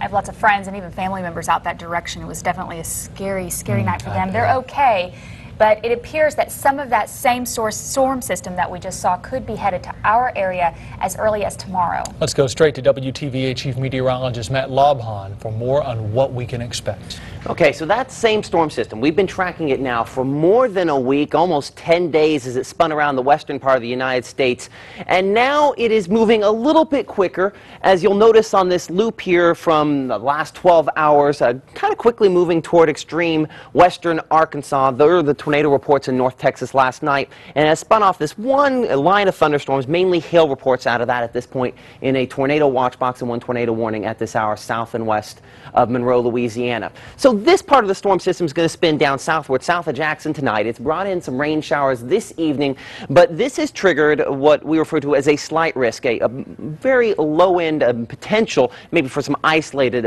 I have lots of friends and even family members out that direction. It was definitely a scary, scary night for them. They're okay. But it appears that some of that same storm system that we just saw could be headed to our area as early as tomorrow. Let's go straight to WTVA Chief Meteorologist Matt Lobhan for more on what we can expect. Okay, so that same storm system, we've been tracking it now for more than a week, almost 10 days as it spun around the western part of the United States. And now it is moving a little bit quicker, as you'll notice on this loop here from the last 12 hours, kind of quickly moving toward extreme western Arkansas. There were the tornado reports in North Texas last night, and has spun off this one line of thunderstorms, mainly hail reports out of that at this point, in a tornado watch box and one tornado warning at this hour south and west of Monroe, Louisiana. So this part of the storm system is going to spin down southward, south of Jackson tonight. It's brought in some rain showers this evening, but this has triggered what we refer to as a slight risk, a very low-end potential, maybe for some isolated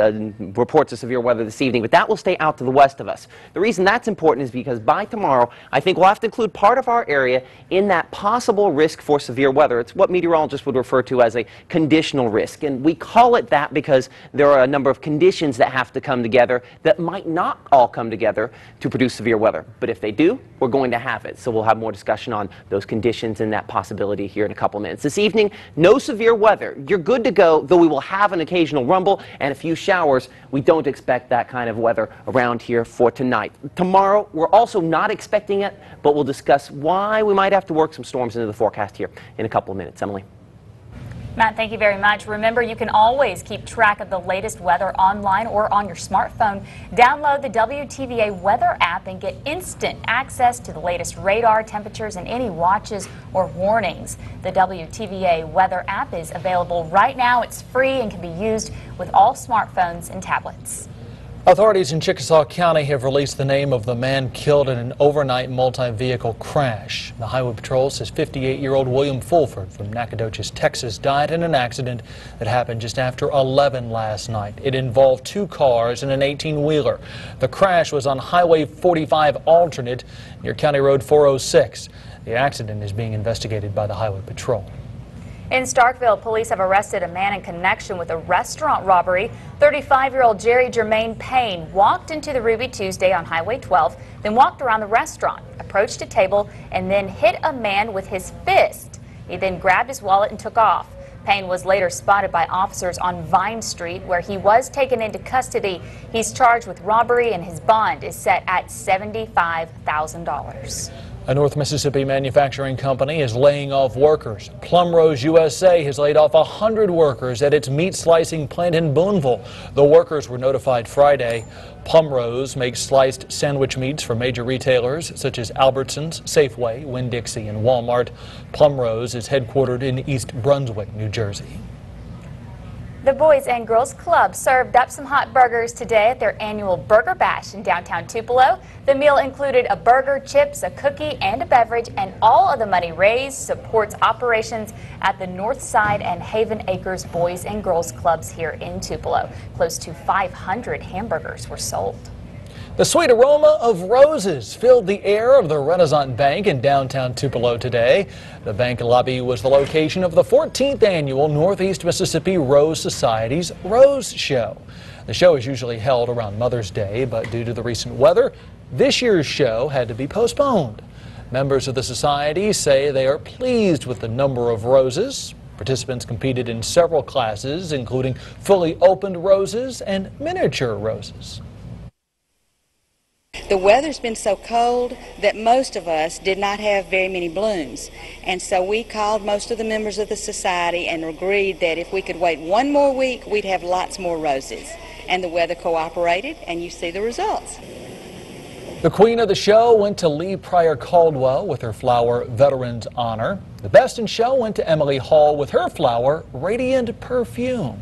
reports of severe weather this evening, but that will stay out to the west of us. The reason that's important is because by tomorrow, I think we'll have to include part of our area in that possible risk for severe weather. It's what meteorologists would refer to as a conditional risk, and we call it that because there are a number of conditions that have to come together that might not all come together to produce severe weather. But if they do, we're going to have it. So we'll have more discussion on those conditions and that possibility here in a couple minutes. This evening, no severe weather. You're good to go, though we will have an occasional rumble and a few showers. We don't expect that kind of weather around here for tonight. Tomorrow, we're also not expecting it, but we'll discuss why we might have to work some storms into the forecast here in a couple of minutes. Emily. Matt, thank you very much. Remember, you can always keep track of the latest weather online or on your smartphone. Download the WTVA weather app and get instant access to the latest radar, temperatures, and any watches or warnings. The WTVA weather app is available right now. It's free and can be used with all smartphones and tablets. Authorities in Chickasaw County have released the name of the man killed in an overnight multi-vehicle crash. The Highway Patrol says 58-year-old William Fulford from Nacogdoches, Texas, died in an accident that happened just after 11 last night. It involved two cars and an 18-wheeler. The crash was on Highway 45 alternate near County Road 406. The accident is being investigated by the Highway Patrol. In Starkville, police have arrested a man in connection with a restaurant robbery. 35-year-old Jerry Jermaine Payne walked into the Ruby Tuesday on Highway 12, then walked around the restaurant, approached a table, and then hit a man with his fist. He then grabbed his wallet and took off. Payne was later spotted by officers on Vine Street, where he was taken into custody. He's charged with robbery, and his bond is set at $75,000. A North Mississippi manufacturing company is laying off workers. Plumrose USA has laid off 100 workers at its meat slicing plant in Booneville. The workers were notified Friday. Plumrose makes sliced sandwich meats for major retailers such as Albertsons, Safeway, Winn-Dixie, and Walmart. Plumrose is headquartered in East Brunswick, New Jersey. The Boys and Girls Club served up some hot burgers today at their annual Burger Bash in downtown Tupelo. The meal included a burger, chips, a cookie, and a beverage, and all of the money raised supports operations at the North Side and Haven Acres Boys and Girls Clubs here in Tupelo. Close to 500 hamburgers were sold. The sweet aroma of roses filled the air of the Renaissance Bank in downtown Tupelo today. The bank lobby was the location of the 14th annual Northeast Mississippi Rose Society's Rose Show. The show is usually held around Mother's Day, but due to the recent weather, this year's show had to be postponed. Members of the society say they are pleased with the number of roses. Participants competed in several classes, including fully opened roses and miniature roses. The weather's been so cold that most of us did not have very many blooms, and so we called most of the members of the society and agreed that if we could wait one more week, we'd have lots more roses. And the weather cooperated, and you see the results. The queen of the show went to Lee Pryor Caldwell with her flower Veterans Honor. The best in show went to Emily Hall with her flower Radiant Perfume.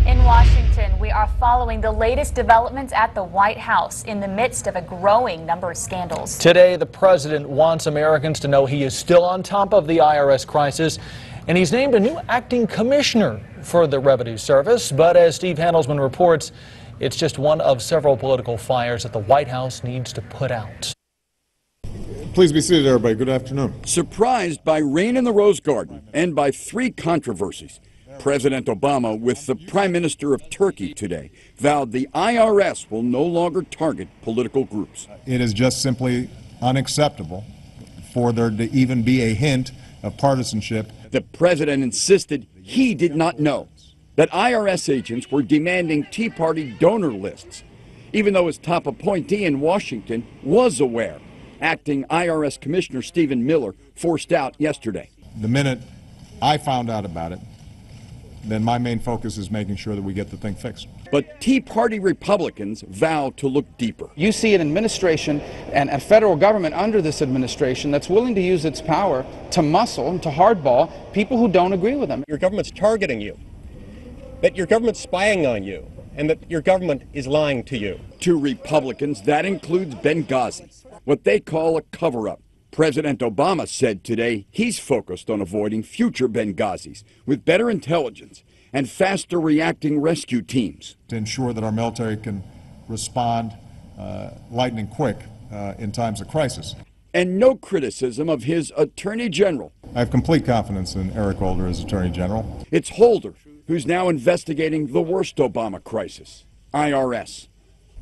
In Washington, we are following the latest developments at the White House in the midst of a growing number of scandals. Today, the president wants Americans to know he is still on top of the IRS crisis, and he's named a new acting commissioner for the Revenue Service. But as Steve Handelsman reports, it's just one of several political fires that the White House needs to put out. Please be seated, everybody. Good afternoon. Surprised by rain in the Rose Garden and by 3 controversies. President Obama, with the Prime Minister of Turkey today, vowed the IRS will no longer target political groups. It is just simply unacceptable for there to even be a hint of partisanship. The president insisted he did not know that IRS agents were demanding Tea Party donor lists, even though his top appointee in Washington was aware. Acting IRS Commissioner Stephen Miller forced out yesterday. The minute I found out about it, then my main focus is making sure that we get the thing fixed. But Tea Party Republicans vow to look deeper. You see an administration and a federal government under this administration that's willing to use its power to muscle, to hardball people who don't agree with them. Your government's targeting you, that your government's spying on you, and that your government is lying to you. To Republicans, that includes Benghazi, what they call a cover-up. President Obama said today he's focused on avoiding future Benghazis with better intelligence and faster reacting rescue teams. To ensure that our military can respond lightning quick in times of crisis. And no criticism of his Attorney General. I have complete confidence in Eric Holder as Attorney General. It's Holder who's now investigating the worst Obama crisis, IRS.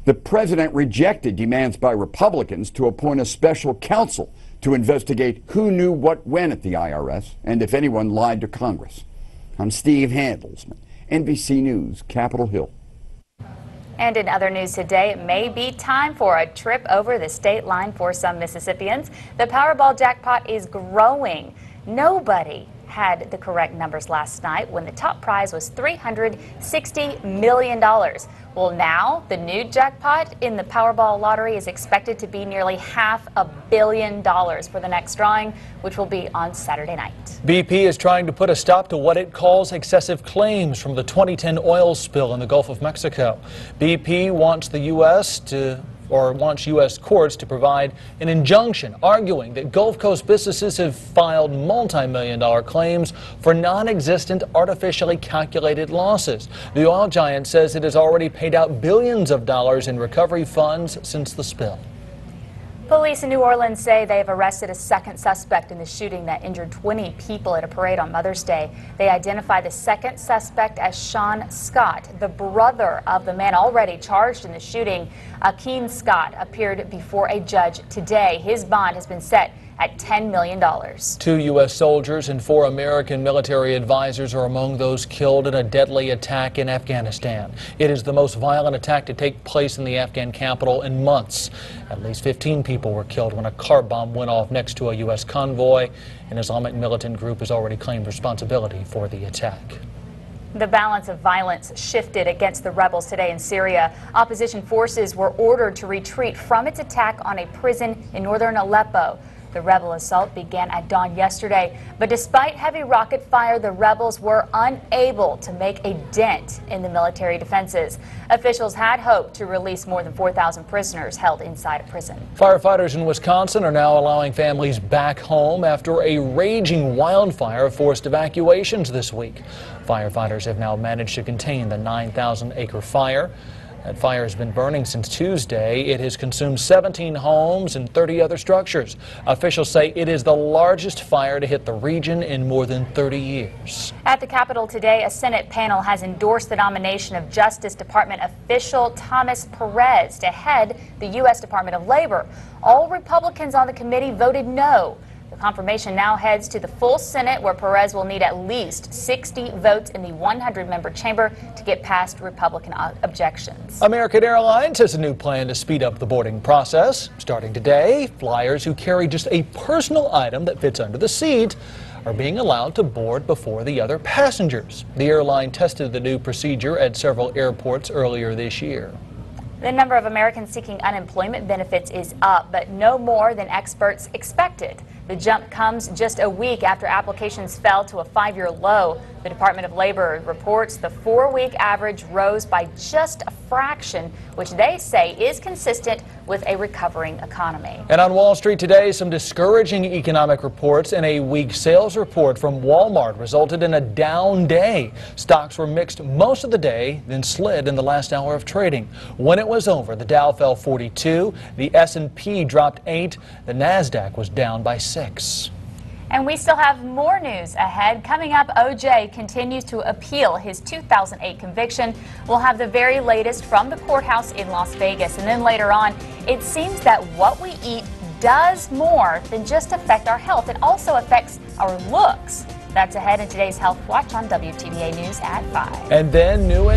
The president rejected demands by Republicans to appoint a special counsel to investigate who knew what when at the IRS and if anyone lied to Congress. I'm Steve Handelsman, NBC News, Capitol Hill. And in other news today, it may be time for a trip over the state line for some Mississippians. The Powerball jackpot is growing. Nobody had the correct numbers last night when the top prize was $360 million. Well, now the new jackpot in the Powerball lottery is expected to be nearly $500 million for the next drawing, which will be on Saturday night. BP is trying to put a stop to what it calls excessive claims from the 2010 oil spill in the Gulf of Mexico. BP wants the wants U.S. courts to provide an injunction, arguing that Gulf Coast businesses have filed multi-million-dollar claims for non-existent, artificially calculated losses. The oil giant says it has already paid out billions of dollars in recovery funds since the spill. Police in New Orleans say they have arrested a second suspect in the shooting that injured 20 people at a parade on Mother's Day. They identify the second suspect as Sean Scott, the brother of the man already charged in the shooting. Akeem Scott appeared before a judge today. His bond has been set at $10 million. 2 U.S. soldiers and 4 American military advisors are among those killed in a deadly attack in Afghanistan. It is the most violent attack to take place in the Afghan capital in months. At least 15 people were killed when a car bomb went off next to a U.S. convoy. An Islamic militant group has already claimed responsibility for the attack. The balance of violence shifted against the rebels today in Syria. Opposition forces were ordered to retreat from its attack on a prison in northern Aleppo. The rebel assault began at dawn yesterday, but despite heavy rocket fire, the rebels were unable to make a dent in the military defenses. Officials had hoped to release more than 4,000 prisoners held inside a prison. Firefighters in Wisconsin are now allowing families back home after a raging wildfire forced evacuations this week. Firefighters have now managed to contain the 9,000-acre fire. That fire has been burning since Tuesday. It has consumed 17 homes and 30 other structures. Officials say it is the largest fire to hit the region in more than 30 years. At the Capitol today, a Senate panel has endorsed the nomination of Justice Department official Thomas Perez to head the U.S. Department of Labor. All Republicans on the committee voted no. The confirmation now heads to the full Senate, where Perez will need at least 60 votes in the 100-member chamber to get past Republican objections. American Airlines has a new plan to speed up the boarding process. Starting today, flyers who carry just a personal item that fits under the seat are being allowed to board before the other passengers. The airline tested the new procedure at several airports earlier this year. The number of Americans seeking unemployment benefits is up, but no more than experts expected. The jump comes just a week after applications fell to a 5-year low. The Department of Labor reports the 4-week average rose by just a fraction, which they say is consistent with a recovering economy. And on Wall Street today, some discouraging economic reports and a weak sales report from Walmart resulted in a down day. Stocks were mixed most of the day, then slid in the last hour of trading. When it was over, the Dow fell 42, the S&P dropped 8, the Nasdaq was down by 6. And we still have more news ahead. Coming up, OJ continues to appeal his 2008 conviction. We'll have the very latest from the courthouse in Las Vegas. And then later on, it seems that what we eat does more than just affect our health. It also affects our looks. That's ahead in today's Health Watch on WTVA News at 5. And then new